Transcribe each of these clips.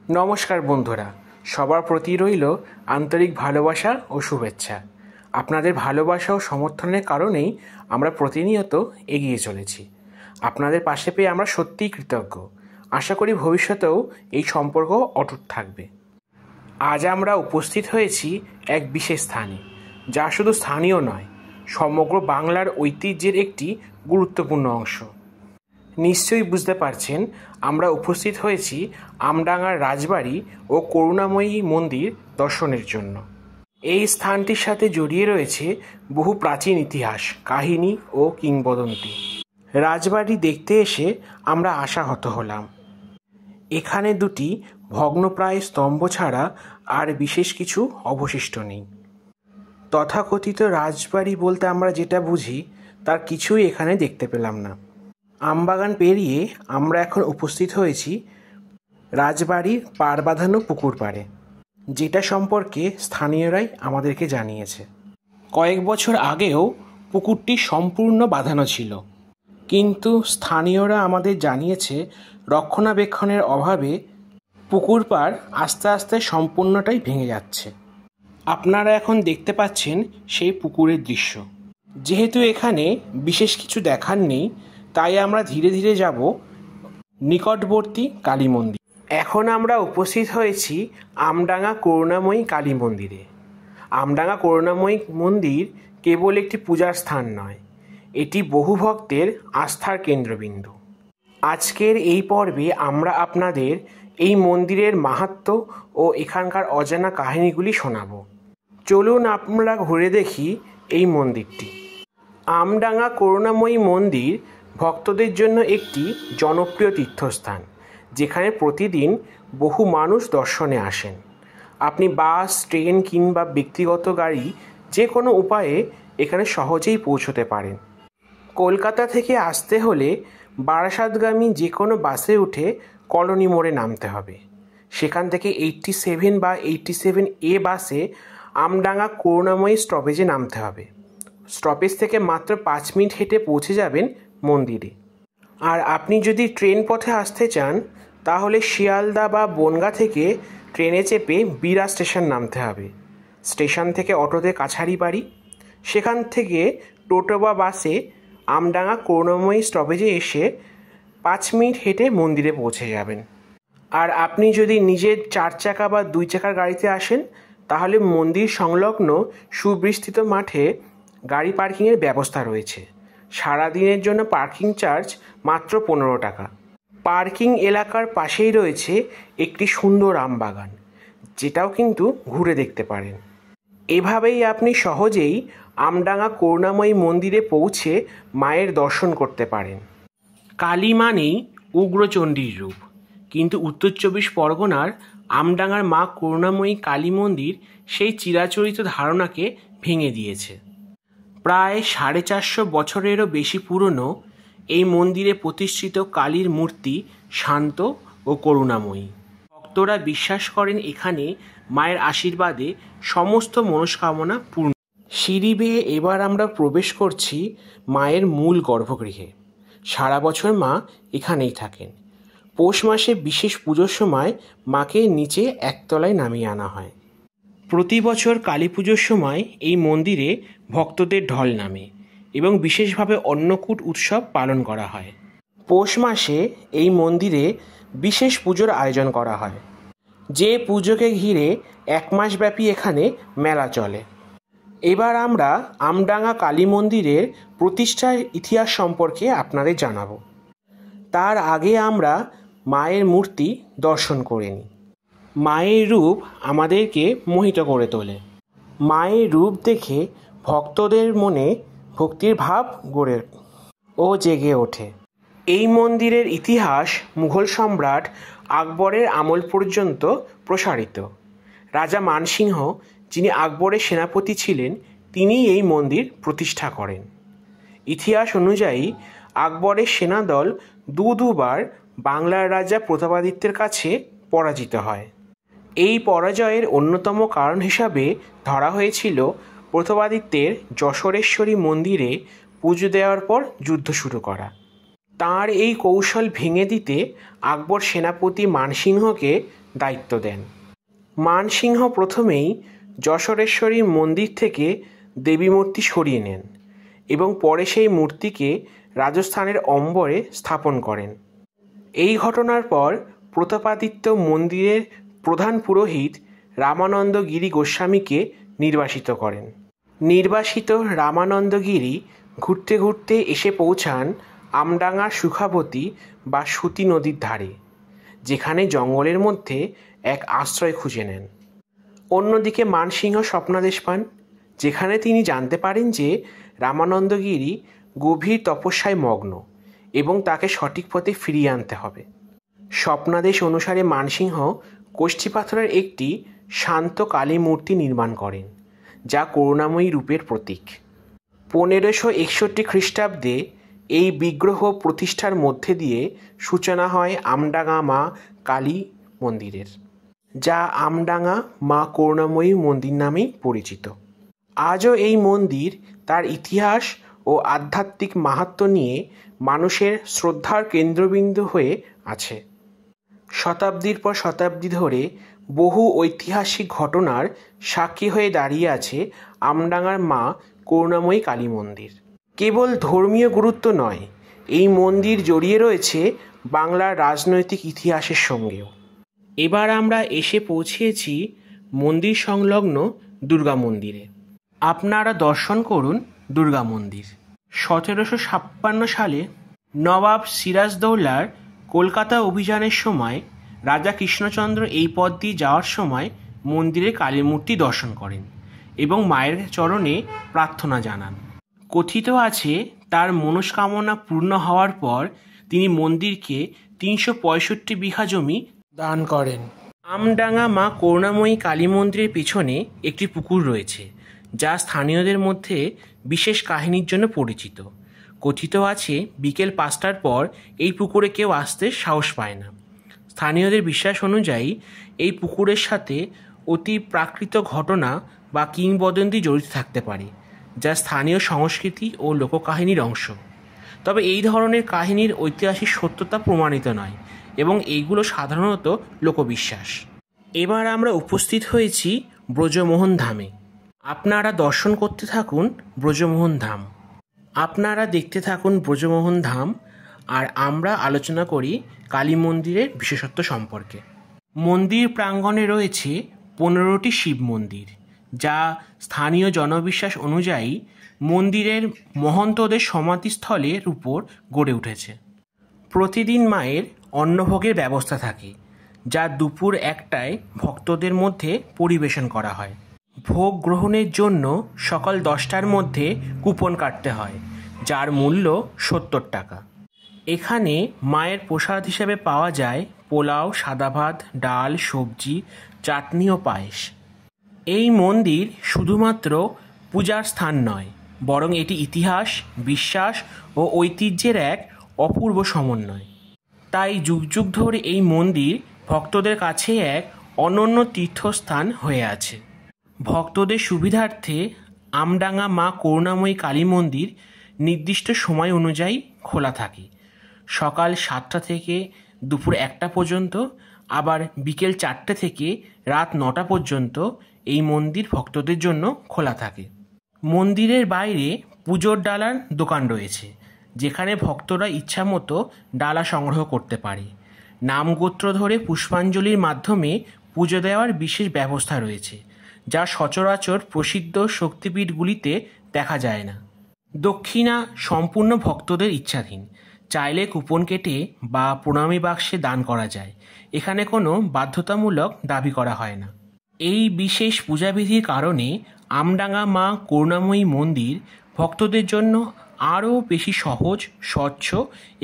নমস্কার বন্ধুরা, সবার প্রতি রইল আন্তরিক ভালোবাসা ও শুভেচ্ছা। আপনাদের ভালোবাসা ও সমর্থনের কারণেই আমরা প্রতিনিয়ত এগিয়ে চলেছি। আপনাদের পাশে পেয়ে আমরা সত্যিই কৃতজ্ঞ। আশা করি ভবিষ্যতেও এই সম্পর্ক অটুট থাকবে। আজ আমরা উপস্থিত হয়েছি এক বিশেষ স্থানে, যা শুধু স্থানীয় নয়, সমগ্র বাংলার ঐতিহ্যের একটি গুরুত্বপূর্ণ অংশ। নিশ্চয়ই বুঝতে পারছেন, আমরা উপস্থিত হয়েছি আমডাঙ্গার রাজবাড়ি ও করুণাময়ী মন্দির দর্শনের জন্য। এই স্থানটির সাথে জড়িয়ে রয়েছে বহু প্রাচীন ইতিহাস, কাহিনী ও কিংবদন্তি। রাজবাড়ি দেখতে এসে আমরা আশাহত হলাম। এখানে দুটি ভগ্নপ্রায় স্তম্ভ ছাড়া আর বিশেষ কিছু অবশিষ্ট নেই। তথাকথিত রাজবাড়ি বলতে আমরা যেটা বুঝি, তার কিছুই এখানে দেখতে পেলাম না। আমবাগান পেরিয়ে আমরা এখন উপস্থিত হয়েছি রাজবাড়ির পাড় বাঁধানো পুকুর পাড়ে, যেটা সম্পর্কে স্থানীয়রাই আমাদেরকে জানিয়েছে। কয়েক বছর আগেও পুকুরটি সম্পূর্ণ বাঁধানো ছিল, কিন্তু স্থানীয়রা আমাদের জানিয়েছে রক্ষণাবেক্ষণের অভাবে পুকুর পাড় আস্তে আস্তে সম্পূর্ণটাই ভেঙে যাচ্ছে। আপনারা এখন দেখতে পাচ্ছেন সেই পুকুরের দৃশ্য। যেহেতু এখানে বিশেষ কিছু দেখার নেই, তাই আমরা ধীরে ধীরে যাব নিকটবর্তী কালী মন্দির। এখন আমরা উপস্থিত হয়েছি আমডাঙ্গা করুণাময়ী কালী মন্দিরে। আমডাঙ্গা করুণাময়ী মন্দির কেবল একটি পূজার স্থান নয়, এটি বহু ভক্তের আস্থার কেন্দ্রবিন্দু। আজকের এই পর্বে আমরা আপনাদের এই মন্দিরের মাহাত্ম্য ও এখানকার অজানা কাহিনীগুলি শোনাব। চলুন আমরা ঘুরে দেখি এই মন্দিরটি। আমডাঙ্গা করুণাময়ী মন্দির ভক্তদের জন্য একটি জনপ্রিয় তীর্থস্থান, যেখানে প্রতিদিন বহু মানুষ দর্শনে আসেন। আপনি বাস, ট্রেন কিংবা ব্যক্তিগত গাড়ি যে কোনো উপায়ে এখানে সহজেই পৌঁছতে পারেন। কলকাতা থেকে আসতে হলে বারাসাতগামী যে কোনো বাসে উঠে কলোনি মোড়ে নামতে হবে। সেখান থেকে 87 বা 87A বাসে আমডাঙ্গা করুণাময়ী স্টপেজে নামতে হবে। স্টপেজ থেকে মাত্র 5 মিনিট হেঁটে পৌঁছে যাবেন মন্দিরে। আর আপনি যদি ট্রেন পথে আসতে চান, তাহলে শিয়ালদা বা বনগাঁ থেকে ট্রেনে চেপে বিরা স্টেশন নামতে হবে। স্টেশন থেকে অটোতে কাছারি বাড়ি, সেখান থেকে টোটো বা বাসে আমডাঙ্গা করুণাময়ী স্টপেজে এসে 5 মিনিট হেঁটে মন্দিরে পৌঁছে যাবেন। আর আপনি যদি নিজের 4 চাকা বা 2 চাকার গাড়িতে আসেন, তাহলে মন্দির সংলগ্ন সুবিস্তৃত মাঠে গাড়ি পার্কিংয়ের ব্যবস্থা রয়েছে। সারাদিনের জন্য পার্কিং চার্জ মাত্র 15 টাকা। পার্কিং এলাকার পাশেই রয়েছে একটি সুন্দর আমবাগান, যেটাও কিন্তু ঘুরে দেখতে পারেন। এভাবেই আপনি সহজেই আমডাঙ্গা করুণাময়ী মন্দিরে পৌঁছে মায়ের দর্শন করতে পারেন। কালী মানেই উগ্রচণ্ডীর রূপ, কিন্তু উত্তর 24 পরগনার আমডাঙ্গার মা করুণাময়ী কালী মন্দির সেই চিরাচরিত ধারণাকে ভেঙে দিয়েছে। প্রায় 450 বছরেরও বেশি পুরনো এই মন্দিরে প্রতিষ্ঠিত কালীর মূর্তি শান্ত ও করুণাময়ী। ভক্তরা বিশ্বাস করেন এখানে মায়ের আশীর্বাদে সমস্ত মনস্কামনা পূর্ণ। সিঁড়ি বেয়ে এবার আমরা প্রবেশ করছি মায়ের মূল গর্ভগৃহে। সারা বছর মা এখানেই থাকেন। পৌষ মাসে বিশেষ পুজোর সময় মাকে নিচে একতলায় নামিয়ে আনা হয়। প্রতি বছর কালী পুজোর সময় এই মন্দিরে ভক্তদের ঢল নামে এবং বিশেষভাবে অন্নকূট উৎসব পালন করা হয়। পৌষ মাসে এই মন্দিরে বিশেষ পুজোর আয়োজন করা হয়, যে পুজোকে ঘিরে 1 মাস ব্যাপী এখানে মেলা চলে। এবার আমরা আমডাঙ্গা কালী মন্দিরের প্রতিষ্ঠার ইতিহাস সম্পর্কে আপনাদের জানাবো। তার আগে আমরা মায়ের মূর্তি দর্শন করে নিই। মায়ের রূপ আমাদেরকে মোহিত করে তোলে। মায়ের রূপ দেখে ভক্তদের মনে ভক্তির ভাব গড়ে ও জেগে ওঠে। এই মন্দিরের ইতিহাস মুঘল সম্রাট আকবরের আমল পর্যন্ত প্রসারিত। রাজা মানসিংহ, যিনি আকবরের সেনাপতি ছিলেন, তিনি এই মন্দির প্রতিষ্ঠা করেন। ইতিহাস অনুযায়ী আকবরের সেনাদল দুবার বাংলার রাজা প্রতাপাদিত্যের কাছে পরাজিত হয়। এই পরাজয়ের অন্যতম কারণ হিসাবে ধরা হয়েছিল প্রতাপাদিত্যের যশোরেশ্বরী মন্দিরে পুজো দেওয়ার পর যুদ্ধ শুরু করা। তাঁর এই কৌশল ভেঙে দিতে আকবর সেনাপতি মানসিংহকে দায়িত্ব দেন। মানসিংহ প্রথমেই যশোরেশ্বরী মন্দির থেকে দেবী মূর্তি সরিয়ে নেন এবং পরে সেই মূর্তিকে রাজস্থানের অম্বরে স্থাপন করেন। এই ঘটনার পর প্রতাপাদিত্য মন্দিরের প্রধান পুরোহিত রামানন্দ গিরি গোস্বামীকে নির্বাসিত করেন। নির্বাসিত রামানন্দ গিরি ঘুরতে ঘুরতে এসে পৌঁছান আমডাঙ্গার সুখাবতী বা সুতি নদীর ধারে, যেখানে জঙ্গলের মধ্যে এক আশ্রয় খুঁজে নেন। অন্যদিকে মানসিংহ স্বপ্নাদেশ পান, যেখানে তিনি জানতে পারেন যে রামানন্দ গিরি গভীর তপস্যায় মগ্ন এবং তাকে সঠিক পথে ফিরিয়ে আনতে হবে। স্বপ্নাদেশ অনুসারে মানসিংহ কষ্টি পাথরের একটি শান্ত কালী মূর্তি নির্মাণ করেন, যা করুণাময়ী রূপের প্রতীক। 1561 খ্রিস্টাব্দে এই বিগ্রহ প্রতিষ্ঠার মধ্যে দিয়ে সূচনা হয় আমডাঙ্গা মা কালী মন্দিরের, যা আমডাঙ্গা মা করুণাময়ী মন্দির নামেই পরিচিত। আজও এই মন্দির তার ইতিহাস ও আধ্যাত্মিক মাহাত্ম্য নিয়ে মানুষের শ্রদ্ধার কেন্দ্রবিন্দু হয়ে আছে। শতাব্দীর পর শতাব্দী ধরে বহু ঐতিহাসিক ঘটনার সাক্ষী হয়ে দাঁড়িয়ে আছে আমডাঙ্গার মা করুণাময়ী কালী মন্দির। কেবল ধর্মীয় গুরুত্ব নয়, এই মন্দির জড়িয়ে রয়েছে বাংলার রাজনৈতিক ইতিহাসের সঙ্গেও। এবার আমরা এসে পৌঁছেছি মন্দির সংলগ্ন দুর্গা মন্দিরে। আপনারা দর্শন করুন দুর্গা মন্দির। 1756 সালে নবাব সিরাজদৌল্লার কলকাতা অভিযানের সময় রাজা কৃষ্ণচন্দ্র এই পথ দিয়ে যাওয়ার সময় মন্দিরে কালী মূর্তি দর্শন করেন এবং মায়ের চরণে প্রার্থনা জানান। কথিত আছে তার মনস্কামনা পূর্ণ হওয়ার পর তিনি মন্দিরকে 365 বিঘা জমি দান করেন। আমডাঙ্গা মা করুণাময়ী কালী মন্দিরের পিছনে একটি পুকুর রয়েছে, যা স্থানীয়দের মধ্যে বিশেষ কাহিনীর জন্য পরিচিত। কথিত আছে বিকেল 5টার পর এই পুকুরে কেউ আসতে সাহস পায় না। স্থানীয়দের বিশ্বাস অনুযায়ী এই পুকুরের সাথে অতি প্রাকৃত ঘটনা বা কিংবদন্তি জড়িত থাকতে পারে, যা স্থানীয় সংস্কৃতি ও লোককাহিনীর অংশ। তবে এই ধরনের কাহিনীর ঐতিহাসিক সত্যতা প্রমাণিত নয় এবং এইগুলো সাধারণত লোকবিশ্বাস। এবার আমরা উপস্থিত হয়েছি ব্রজমোহন ধামে। আপনারা দর্শন করতে থাকুন ব্রজমোহন ধাম। আপনারা দেখতে থাকুন ব্রজমোহন ধাম, আর আমরা আলোচনা করি কালী মন্দিরের বিশেষত্ব সম্পর্কে। মন্দির প্রাঙ্গণে রয়েছে 15টি শিব মন্দির, যা স্থানীয় জনবিশ্বাস অনুযায়ী মন্দিরের মহন্তদের সমাধিস্থলের উপর গড়ে উঠেছে। প্রতিদিন মায়ের অন্নভোগের ব্যবস্থা থাকে, যা দুপুর 1টায় ভক্তদের মধ্যে পরিবেশন করা হয়। ভোগ গ্রহণের জন্য সকাল 10টার মধ্যে কুপন কাটতে হয়, যার মূল্য 70 টাকা। এখানে মায়ের প্রসাদ হিসেবে পাওয়া যায় পোলাও, সাদা ভাত, ডাল, সবজি, চাটনি ও পায়েস। এই মন্দির শুধুমাত্র পূজার স্থান নয়, বরং এটি ইতিহাস, বিশ্বাস ও ঐতিহ্যের এক অপূর্ব সমন্বয়। তাই যুগ যুগ ধরে এই মন্দির ভক্তদের কাছে এক অনন্য তীর্থস্থান হয়ে আছে। ভক্তদের সুবিধার্থে আমডাঙ্গা মা করুণাময়ী কালী মন্দির নির্দিষ্ট সময় অনুযায়ী খোলা থাকে। সকাল 7টা থেকে দুপুর 1টা পর্যন্ত, আবার বিকেল 4টে থেকে রাত 9টা পর্যন্ত এই মন্দির ভক্তদের জন্য খোলা থাকে। মন্দিরের বাইরে পুজোর ডালার দোকান রয়েছে, যেখানে ভক্তরা ইচ্ছামতো ডালা সংগ্রহ করতে পারে। নামগোত্র ধরে পুষ্পাঞ্জলির মাধ্যমে পুজো দেওয়ার বিশেষ ব্যবস্থা রয়েছে, যা সচরাচর প্রসিদ্ধ শক্তিপীঠগুলিতে দেখা যায় না। দক্ষিণা সম্পূর্ণ ভক্তদের ইচ্ছাধীন, চাইলে কুপন কেটে বা প্রণামী বাক্সে দান করা যায়। এখানে কোনো বাধ্যতামূলক দাবি করা হয় না। এই বিশেষ পূজাবিধির কারণে আমডাঙ্গা মা করুণাময়ী মন্দির ভক্তদের জন্য আরও বেশি সহজ, স্বচ্ছ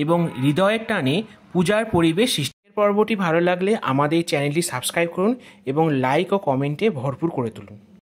এবং হৃদয়ের টানে পূজার পরিবেশ সৃষ্টি। পর্বটি ভালো লাগলে আমাদের চ্যানেলটি সাবস্ক্রাইব করুন এবং লাইক ও কমেন্টে ভরপুর করে তুলুন।